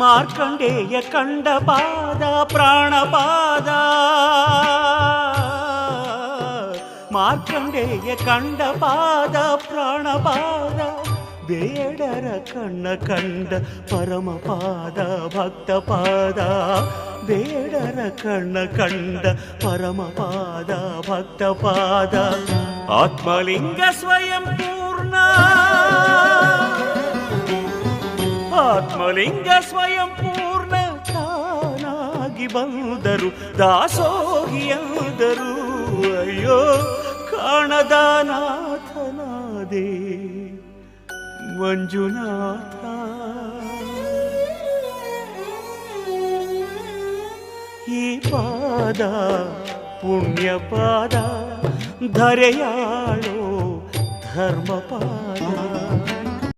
ಮಾರ್ಕಂಡೇಯ ಕಂಡ ಪಾದ ಪ್ರಾಣಪಾದ ಮಾರ್ಕಂಡೇಯ ಕಂಡ ಪಾದ ಪ್ರಾಣಪಾದ ಬೇಡರ ಕಣ್ಣ ಕಂಡ ಪರಮಪಾದ ಭಕ್ತಪಾದ ಬೇಡರ ಕಣ್ಣ ಕಂಡ ಪರಮಪಾದ ಭಕ್ತಪಾದ ಆತ್ಮಲಿಂಗ ಸ್ವಯಂ ಪೂರ್ಣ ಆತ್ಮಲಿಂಗ ಸ್ವಯಂ ಪೂರ್ಣ ತಾನಾಗಿ ಬಂದರು ದಾಸೋಹಿಯಾದರು ಅಯ್ಯೋ ಕಾಣದ ನಾಥನಾದೆ ಮಂಜುನಾಥ ಈ ಪಾದ ಪುಣ್ಯ ಪಾದ ಧರೆಯಾಳೋ ಧರ್ಮಪಾದ